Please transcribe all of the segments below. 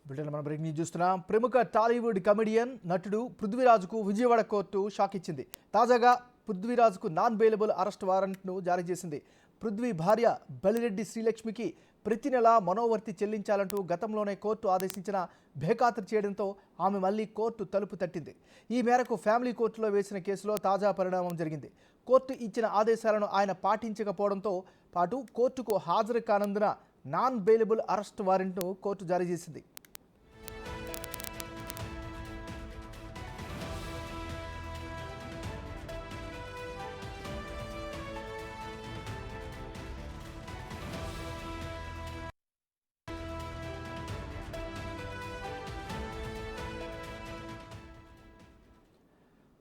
Britain మనం breaking news చూస్తున్నాం. ప్రముఖ టాలీవుడ్ కమెడియన్ నటుడు పృథ్వీరాజ్కు విజయవాడ కోర్టు షాక్ ఇచ్చింది. తాజాగా పృథ్వీరాజ్కు నాన్ బెయిలబుల్ అరెస్ట్ వారెంట్ను జారీ చేసింది. పృథ్వీ భార్య బలిరెడ్డి శ్రీలక్ష్మికి ప్రతి నెల మనోవర్తి చెల్లించాలంటూ గతంలోనే కోర్టు ఆదేశించిన బేఖాతరు చేయడంతో ఆమె మళ్లీ కోర్టు తలుపు తట్టింది. ఈ మేరకు ఫ్యామిలీ కోర్టులో వేసిన కేసులో తాజా పరిణామం జరిగింది. కోర్టు ఇచ్చిన ఆదేశాలను ఆయన పాటించకపోవడంతో పాటు కోర్టుకు హాజరు కానందున నాన్ బెయిలబుల్ అరెస్ట్ వారెంట్ను కోర్టు జారీ చేసింది.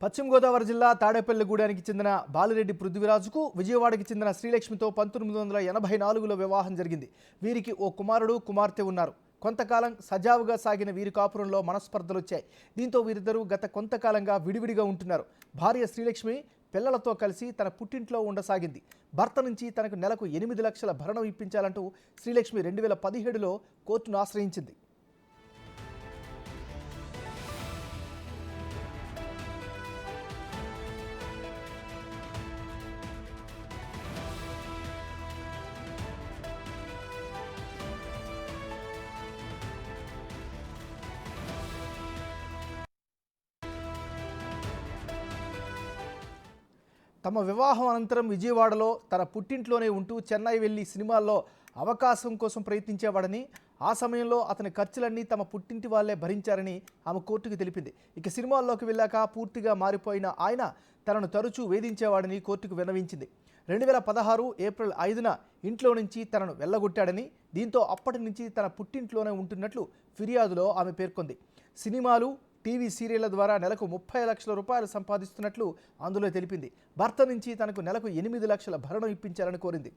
పశ్చిమ గోదావరి జిల్లా తాడేపల్లిగూడెనికి చెందిన బాలిరెడ్డి పృథ్వీరాజ్కు విజయవాడకి చెందిన శ్రీలక్ష్మితో 1984లో వివాహం జరిగింది. వీరికి ఓ కుమారుడు కుమార్తె ఉన్నారు. కొంతకాలం సజావుగా సాగిన వీరి కాపురంలో మనస్పర్ధలు వచ్చాయి. దీంతో వీరిద్దరూ గత కొంతకాలంగా విడివిడిగా ఉంటున్నారు. భార్య శ్రీలక్ష్మి పిల్లలతో కలిసి తన పుట్టింట్లో ఉండసాగింది. భర్త నుంచి తనకు నెలకు 8 లక్షల భరణం ఇప్పించాలంటూ శ్రీలక్ష్మి 2017లో కోర్టును ఆశ్రయించింది. తమ వివాహం అనంతరం విజయవాడలో తన పుట్టింట్లోనే ఉంటూ చెన్నై వెళ్లి సినిమాల్లో అవకాశం కోసం ప్రయత్నించేవాడని, ఆ సమయంలో అతని ఖర్చులన్నీ తమ పుట్టింటి వాళ్లే భరించారని ఆమె కోర్టుకు తెలిపింది. ఇక సినిమాల్లోకి వెళ్ళాక పూర్తిగా మారిపోయిన ఆయన తనను తరచూ వేధించేవాడని కోర్టుకు విన్నవించింది. 2016 ఏప్రిల్ 5న ఇంట్లో నుంచి తనను వెళ్ళగొట్టాడని, దీంతో అప్పటి నుంచి తన పుట్టింట్లోనే ఉంటున్నట్లు ఫిర్యాదులో ఆమె పేర్కొంది. సినిమాలు, టీవీ సీరియళ్ల ద్వారా నెలకు 30 లక్షల రూపాయలు సంపాదిస్తున్నట్లు అందులో తెలిపింది. భర్త నుంచి తనకు నెలకు 8 లక్షల భరణం ఇప్పించాలని కోరింది.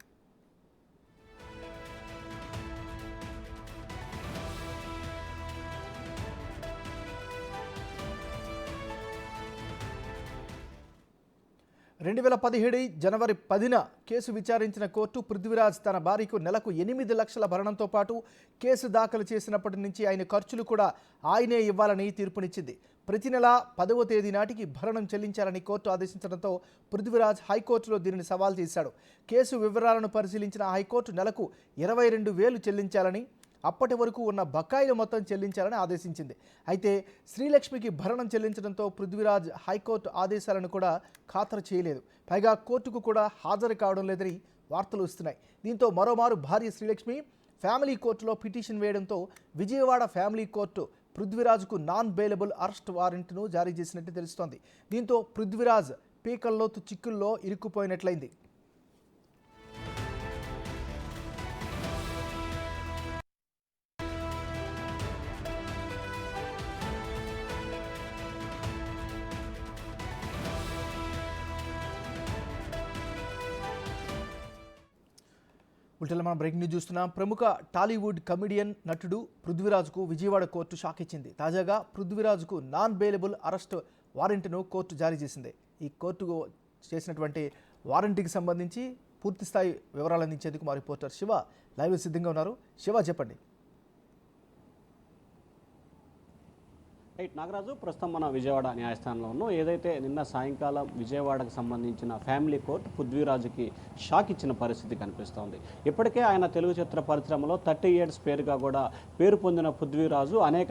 జనవరి 10న కేసు విచారించిన కోర్టు పృథ్వీరాజ్ తన భార్యకు నెలకు 8 లక్షల భరణంతో పాటు కేసు దాఖలు చేసినప్పటి నుంచి ఆయన ఖర్చులు కూడా ఆయనే ఇవ్వాలని తీర్పునిచ్చింది. ప్రతి నెల 10వ తేదీ నాటికి భరణం చెల్లించాలని కోర్టు ఆదేశించడంతో పృథ్వీరాజ్ హైకోర్టులో దీనిని సవాల్ చేశాడు. కేసు వివరాలను పరిశీలించిన హైకోర్టు నెలకు 22,000 చెల్లించాలని, అప్పటి వరకు ఉన్న బకాయిల మొత్తం చెల్లించాలని ఆదేశించింది. అయితే శ్రీలక్ష్మికి భరణం చెల్లించడంతో పృథ్వీరాజ్ హైకోర్టు ఆదేశాలను కూడా ఖాతరు చేయలేదు. పైగా కోర్టుకు కూడా హాజరు కావడం లేదని వార్తలు వస్తున్నాయి. దీంతో మరోమారు భార్య శ్రీలక్ష్మి ఫ్యామిలీ కోర్టులో పిటిషన్ వేయడంతో విజయవాడ ఫ్యామిలీ కోర్టు పృథ్వీరాజ్కు నాన్ బెయిలబుల్ అరెస్ట్ వారెంట్ను జారీ చేసినట్టు తెలుస్తోంది. దీంతో పృథ్వీరాజ్ పీకల్లోతు చిక్కుల్లో ఇరుక్కుపోయినట్లయింది. ఉల్టలో మనం బ్రేకింగ్ న్యూస్ చూస్తున్నాం. ప్రముఖ టాలీవుడ్ కమెడియన్ నటుడు పృథ్వీరాజ్కు విజయవాడ కోర్టు షాక్ ఇచ్చింది. తాజాగా పృథ్వీరాజ్కు నాన్ బెయిలబుల్ అరెస్ట్ వారెంట్ను కోర్టు జారీ చేసింది. ఈ కోర్టుకు చేసినటువంటి వారెంట్కి సంబంధించి పూర్తి స్థాయి వివరాలు అందించేందుకు మా రిపోర్టర్ శివ లైవ్ సిద్ధంగా ఉన్నారు. శివ, చెప్పండి. రైట్ నాగరాజు, ప్రస్తుతం మన విజయవాడ న్యాయస్థానంలో ఉన్నాం. ఏదైతే నిన్న సాయంకాలం విజయవాడకు సంబంధించిన ఫ్యామిలీ కోర్టు పృథ్వీరాజుకి షాక్ ఇచ్చిన పరిస్థితి కనిపిస్తోంది. ఇప్పటికే ఆయన తెలుగు చిత్ర పరిశ్రమలో 30 years పేరుగా కూడా పేరు పొందిన పృథ్వీరాజు అనేక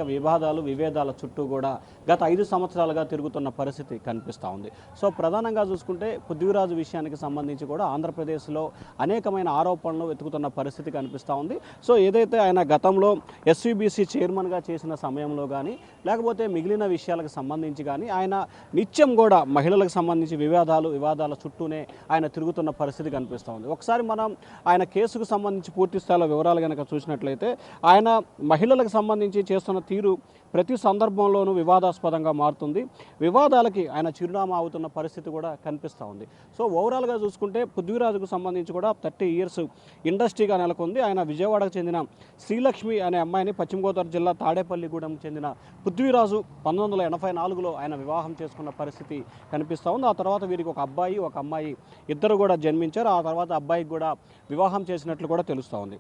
విభేదాల చుట్టూ కూడా గత 5 సంవత్సరాలుగా తిరుగుతున్న పరిస్థితి కనిపిస్తూ ఉంది. సో ప్రధానంగా చూసుకుంటే పృథ్వీరాజు విషయానికి సంబంధించి కూడా ఆంధ్రప్రదేశ్లో అనేకమైన ఆరోపణలు వెతుకుతున్న పరిస్థితి కనిపిస్తూ ఉంది. సో ఏదైతే ఆయన గతంలో ఎస్వీబీసీ చైర్మన్గా చేసిన సమయంలో కానీ, లేకపోతే మిగిలిన విషయాలకు సంబంధించి కానీ ఆయన నిత్యం కూడా మహిళలకు సంబంధించి వివాదాల చుట్టూనే ఆయన తిరుగుతున్న పరిస్థితి కనిపిస్తూ ఉంది. ఒకసారి మనం ఆయన కేసుకు సంబంధించి పూర్తి స్థాయిలో వివరాలు కనుక చూసినట్లయితే ఆయన మహిళలకు సంబంధించి చేస్తున్న తీరు ప్రతి సందర్భంలోనూ వివాదాస్పదంగా మారుతుంది. వివాదాలకి ఆయన చిరునామా అవుతున్న పరిస్థితి కూడా కనిపిస్తూ ఉంది. సో ఓవరాల్గా చూసుకుంటే పృథ్వీరాజుకు సంబంధించి కూడా 30 years ఇండస్ట్రీగా నెలకొంది. ఆయన విజయవాడకు చెందిన శ్రీలక్ష్మి అనే అమ్మాయిని పశ్చిమ గోదావరి జిల్లా తాడేపల్లిగూడెంకు చెందిన పృథ్వీరాజు 1984లో ఆయన వివాహం చేసుకున్న పరిస్థితి కనిపిస్తూ ఉంది. ఆ తర్వాత వీరికి ఒక అబ్బాయి, ఒక అమ్మాయి ఇద్దరు కూడా జన్మించారు. ఆ తర్వాత అబ్బాయికి కూడా వివాహం చేసినట్లు కూడా తెలుస్తూ ఉంది.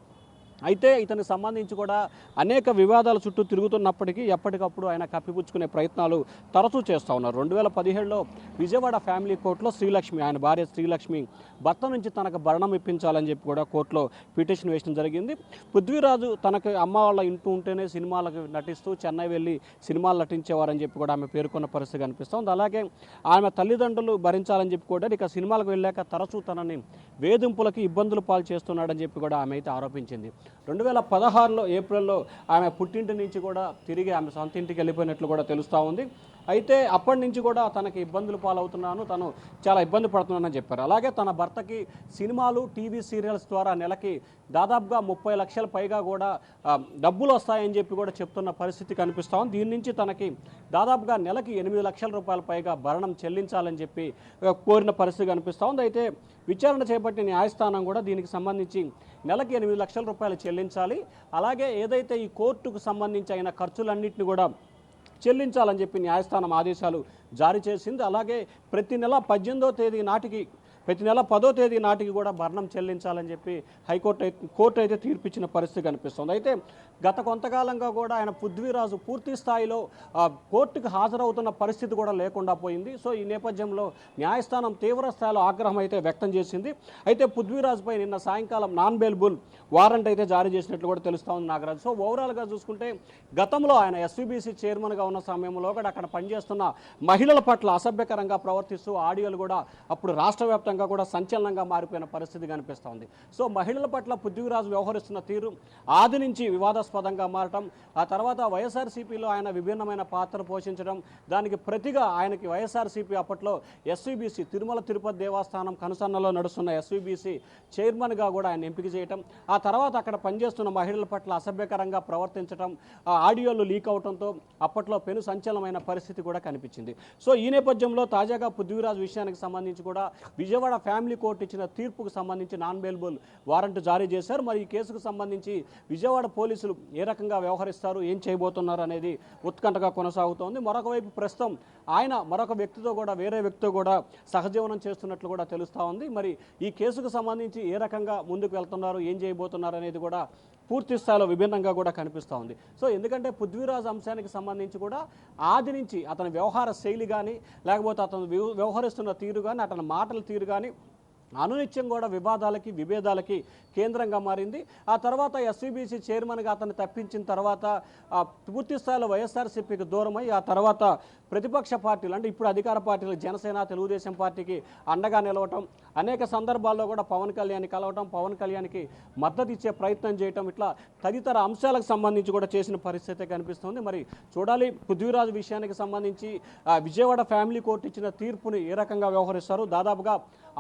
అయితే ఇతనికి సంబంధించి కూడా అనేక వివాదాల చుట్టూ తిరుగుతున్నప్పటికీ ఎప్పటికప్పుడు ఆయన కప్పిపుచ్చుకునే ప్రయత్నాలు తరచూ చేస్తూ ఉన్నారు. 2017లో విజయవాడ ఫ్యామిలీ కోర్టులో శ్రీలక్ష్మి, ఆయన భార్య శ్రీలక్ష్మి భర్త నుంచి తనకు భరణం ఇప్పించాలని చెప్పి కూడా కోర్టులో పిటిషన్ వేయడం జరిగింది. పృథ్వీరాజు తనకు అమ్మ వాళ్ళ ఇంటూ ఉంటేనే సినిమాలకు నటిస్తూ చెన్నై వెళ్ళి సినిమాలు నటించేవారని చెప్పి కూడా ఆమె పేర్కొన్న పరిస్థితి కనిపిస్తుంది. అలాగే ఆమె తల్లిదండ్రులు భరించాలని చెప్పి కూడా ఇక సినిమాలకు వెళ్ళాక తరచూ తనని వేధింపులకి ఇబ్బందులు పాలు చేస్తున్నాడని చెప్పి కూడా ఆమె అయితే ఆరోపించింది. 2016లో ఏప్రిల్లో ఆమె పుట్టింటి నుంచి కూడా తిరిగి ఆమె సొంత ఇంటికి వెళ్ళిపోయినట్లు కూడా తెలుస్తూ ఉంది. అయితే అప్పటి నుంచి కూడా తనకి ఇబ్బందులు పాలవుతున్నాను, తను చాలా ఇబ్బంది పడుతున్నానని చెప్పారు. అలాగే తన భర్తకి సినిమాలు, టీవీ సీరియల్స్ ద్వారా నెలకి దాదాపుగా 30 లక్షల పైగా కూడా డబ్బులు వస్తాయని చెప్పి కూడా చెప్తున్న పరిస్థితి కనిపిస్తూ ఉంది. దీని నుంచి తనకి దాదాపుగా నెలకి 8 లక్షల రూపాయల పైగా భరణం చెల్లించాలని చెప్పి కోరిన పరిస్థితి కనిపిస్తూ ఉంది. అయితే విచారణ చేపట్టిన న్యాయస్థానం కూడా దీనికి సంబంధించి నెలకి 8 లక్షల రూపాయలు చెల్లించాలి, అలాగే ఏదైతే ఈ కోర్టుకు సంబంధించి అయిన ఖర్చులన్నింటినీ కూడా చెల్లించాలని చెప్పి న్యాయస్థానం ఆదేశాలు జారీ చేసింది. అలాగే ప్రతి నెల 18వ తేదీ నాటికి, ప్రతి నెల 10వ తేదీ నాటికి కూడా భరణం చెల్లించాలని చెప్పి కోర్టు అయితే తీర్పిచ్చిన పరిస్థితి కనిపిస్తుంది. అయితే గత కొంతకాలంగా కూడా ఆయన పృథ్వీరాజు పూర్తి స్థాయిలో కోర్టుకు హాజరవుతున్న పరిస్థితి కూడా లేకుండా పోయింది. సో ఈ నేపథ్యంలో న్యాయస్థానం తీవ్ర స్థాయిలో ఆగ్రహం అయితే వ్యక్తం చేసింది. అయితే పృథ్వీరాజుపై నిన్న సాయంకాలం నాన్ బెయిలబుల్ వారెంట్ అయితే జారీ చేసినట్లు కూడా తెలుస్తూ ఉంది నాగరాజు. సో ఓవరాల్గా చూసుకుంటే గతంలో ఆయన ఎస్వీబీసీ చైర్మన్గా ఉన్న సమయంలో కూడా అక్కడ పనిచేస్తున్న మహిళల పట్ల అసభ్యకరంగా ప్రవర్తిస్తూ ఆడియోలు కూడా అప్పుడు రాష్ట్ర వ్యాప్తంగా కూడా సంచలనంగా మారిపోయిన పరిస్థితి కనిపిస్తోంది. సో మహిళల పట్ల పృథ్వీరాజు వ్యవహరిస్తున్న తీరు ఆది నుంచి వివాదాస్పదంగా మారటం, ఆ తర్వాత వైఎస్ఆర్సీపీలో ఆయన విభిన్నమైన పాత్ర పోషించడం, దానికి ప్రతిగా ఆయనకి వైఎస్ఆర్సీపీ అప్పట్లో ఎస్వీబీసీ తిరుమల తిరుపతి దేవస్థానం కనుసన్నలో నడుస్తున్న ఎస్వీబీసీ చైర్మన్గా కూడా ఆయన ఎంపిక చేయటం, ఆ తర్వాత అక్కడ పనిచేస్తున్న మహిళల పట్ల అసభ్యకరంగా ప్రవర్తించడం, ఆ ఆడియోలు లీక్ అవడంతో అప్పట్లో పెను సంచలనమైన పరిస్థితి కూడా కనిపించింది. సో ఈ నేపథ్యంలో తాజాగా పృథ్వీరాజ్ విషయానికి సంబంధించి కూడా విజయవాడ ఫ్యామిలీ కోర్టు ఇచ్చిన తీర్పుకు సంబంధించి నాన్ బెయిలబుల్ వారెంట్ జారీ చేశారు. మరి ఈ కేసుకు సంబంధించి విజయవాడ పోలీసులు ఏ రకంగా వ్యవహరిస్తారు, ఏం చేయబోతున్నారు అనేది ఉత్కంఠగా కొనసాగుతోంది. మరొక వైపు ప్రస్తుతం ఆయన మరొక వ్యక్తితో కూడా, వేరే వ్యక్తితో కూడా సహజీవనం చేస్తున్నట్లు కూడా తెలుస్తూ ఉంది. మరి ఈ కేసుకు సంబంధించి ఏ రకంగా ముందుకు వెళ్తున్నారు, ఏం చేయబోతున్నారు అనేది కూడా పూర్తి స్థాయిలో విభిన్నంగా కూడా కనిపిస్తూ ఉంది. సో ఎందుకంటే పృథ్వీరాజ్ అంశానికి సంబంధించి కూడా ఆది నుంచి అతని వ్యవహార శైలి కానీ, లేకపోతే అతను వ్యవహరిస్తున్న తీరు కానీ, అతని మాటల తీరు కానీ అనునిత్యం కూడా వివాదాలకి, విభేదాలకి కేంద్రంగా మారింది. ఆ తర్వాత ఎస్వీబీసీ చైర్మన్గా అతన్ని తప్పించిన తర్వాత పూర్తి స్థాయిలో వైఎస్ఆర్సీపీకి దూరమై, ఆ తర్వాత ప్రతిపక్ష పార్టీలు అంటే ఇప్పుడు అధికార పార్టీలు జనసేన, తెలుగుదేశం పార్టీకి అండగా నిలవటం, అనేక సందర్భాల్లో కూడా పవన్ కళ్యాణ్ని కలవటం, పవన్ కళ్యాణ్కి మద్దతు ఇచ్చే ప్రయత్నం చేయటం, ఇట్లా తదితర అంశాలకు సంబంధించి కూడా చేసిన పరిస్థితి కనిపిస్తుంది. మరి చూడాలి పృథ్వీరాజ్ విషయానికి సంబంధించి విజయవాడ ఫ్యామిలీ కోర్టు ఇచ్చిన తీర్పుని ఏ రకంగా వ్యవహరిస్తారు. దాదాపుగా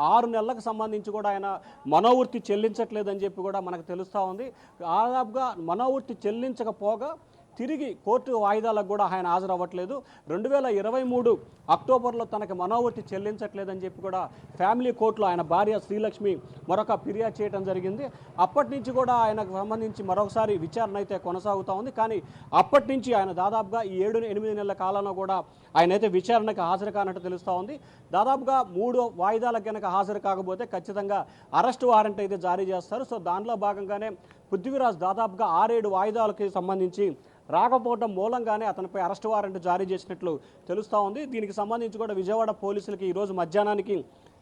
6 నెలలకు సంబంధించి కూడా ఆయన మనోవృత్తి చెల్లించట్లేదని చెప్పి కూడా మనకు తెలుస్తూ ఉంది. దాదాపుగా మనోవృత్తి చెల్లించకపోగా తిరిగి కోర్టు వాయిదాలకు కూడా ఆయన హాజరవ్వట్లేదు. 2023 అక్టోబర్లో తనకి మనోవృత్తి చెల్లించట్లేదని చెప్పి కూడా ఫ్యామిలీ కోర్టులో ఆయన భార్య శ్రీలక్ష్మి మరొక ఫిర్యాదు చేయడం జరిగింది. అప్పటి నుంచి కూడా ఆయనకు సంబంధించి మరొకసారి విచారణ అయితే కొనసాగుతూ ఉంది. కానీ అప్పటి నుంచి ఆయన దాదాపుగా ఈ 7-8 నెలల కాలంలో కూడా ఆయన అయితే విచారణకు హాజరు కానట్టు తెలుస్తూ ఉంది. దాదాపుగా 3 వాయిదాలకు కనుక హాజరు కాకపోతే ఖచ్చితంగా అరెస్ట్ వారెంట్ అయితే జారీ చేస్తారు. సో దానిలో భాగంగానే పృథ్వీరాజ్ దాదాపుగా 6-7 వాయిదాలకి సంబంధించి రాకపోవడం మూలంగానే అతనిపై అరెస్ట్ వారెంట్ జారీ చేసినట్లు తెలుస్తూ ఉంది. దీనికి సంబంధించి కూడా విజయవాడ పోలీసులకి ఈరోజు మధ్యాహ్నానికి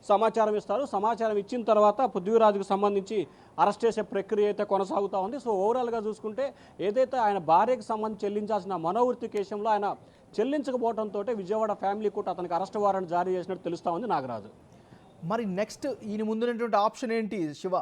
సమాచారం ఇస్తారు. సమాచారం ఇచ్చిన తర్వాత పృథ్వీరాజుకు సంబంధించి అరెస్ట్ చేసే ప్రక్రియ అయితే కొనసాగుతూ ఉంది. సో ఓవరాల్గా చూసుకుంటే ఏదైతే ఆయన భార్యకు సంబంధించి చెల్లించాల్సిన మనోవృత్తి కేసులో ఆయన చెల్లించకపోవడంతో విజయవాడ ఫ్యామిలీ కోర్టు అతనికి అరెస్ట్ వారెంట్ జారీ చేసినట్టు తెలుస్తూ ఉంది నాగరాజు. మరి నెక్స్ట్ ఈయన ముందున్నటువంటి ఆప్షన్ ఏంటి శివ?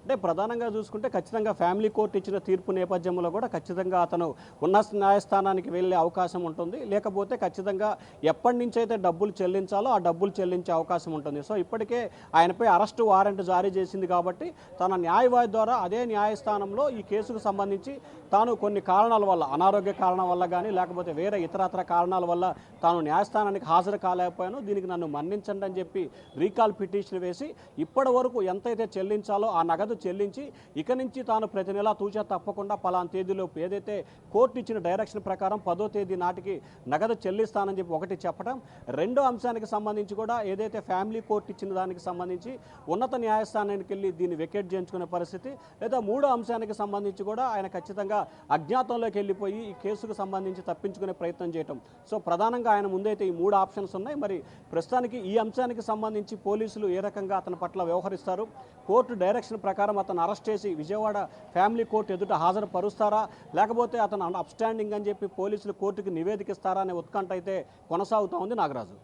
అంటే ప్రధానంగా చూసుకుంటే ఖచ్చితంగా ఫ్యామిలీ కోర్టు ఇచ్చిన తీర్పు నేపథ్యంలో కూడా ఖచ్చితంగా అతను ఉన్నత న్యాయస్థానానికి వెళ్ళే అవకాశం ఉంటుంది. లేకపోతే ఖచ్చితంగా ఎప్పటి నుంచి అయితే డబ్బులు చెల్లించాలో ఆ డబ్బులు చెల్లించే అవకాశం ఉంటుంది. సో ఇప్పటికే ఆయనపై అరెస్టు వారెంట్ జారీ చేసింది కాబట్టి తన న్యాయవాది ద్వారా అదే న్యాయస్థానంలో ఈ కేసుకు సంబంధించి తాను కొన్ని కారణాల వల్ల, అనారోగ్య కారణం వల్ల కానీ లేకపోతే వేరే ఇతరత్ర కారణాల వల్ల తాను న్యాయస్థానానికి హాజరు కాలేకపోయాను, దీనికి నన్ను మన్నించండి అని చెప్పి రీకాల్ పిటిషన్ వేసి ఇప్పటి వరకు ఎంతైతే చెల్లించాలో ఆ నగదు చెల్లించి ఇక నుంచి తాను ప్రతి నెల తూచా తప్పకుండా పలానా తేదీలోపు ఏదైతే కోర్టు ఇచ్చిన డైరెక్షన్ ప్రకారం 10వ తేదీ నాటికి నగదు చెల్లిస్తానని చెప్పి ఒకటి చెప్పడం, రెండో అంశానికి సంబంధించి కూడా ఏదైతే ఫ్యామిలీ కోర్టు ఇచ్చిన దానికి సంబంధించి ఉన్నత న్యాయస్థానానికి వెళ్ళి దీన్ని వెకేట్ చేయించుకునే పరిస్థితి, లేదా మూడో అంశానికి సంబంధించి కూడా ఆయన ఖచ్చితంగా అజ్ఞాతంలోకి వెళ్ళిపోయి ఈ కేసుకు సంబంధించి తప్పించుకునే ప్రయత్నం చేయటం. సో ప్రధానంగా ఆయన ముందైతే ఈ 3 ఆప్షన్స్ ఉన్నాయి. మరి ప్రస్తుతానికి ఈ అంశానికి సంబంధించి పోలీసులు ఏ రకంగా అతని పట్ల వ్యవహరిస్తారు, కోర్టు డైరెక్షన్ ప్రకారం అతను అరెస్ట్ చేసి విజయవాడ ఫ్యామిలీ కోర్టు ఎదుట హాజరుపరుస్తారా, లేకపోతే అతను అప్స్టాండింగ్ అని చెప్పి పోలీసులు కోర్టుకి నివేదిక ఇస్తారా అనే ఉత్కంఠ అయితే కొనసాగుతూ ఉంది Nagaraju.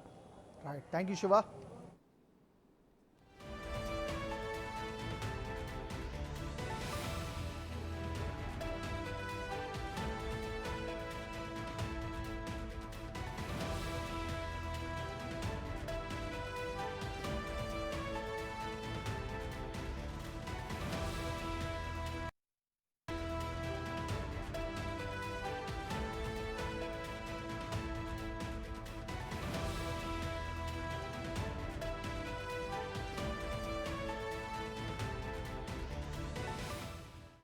Right, thank you Shiva.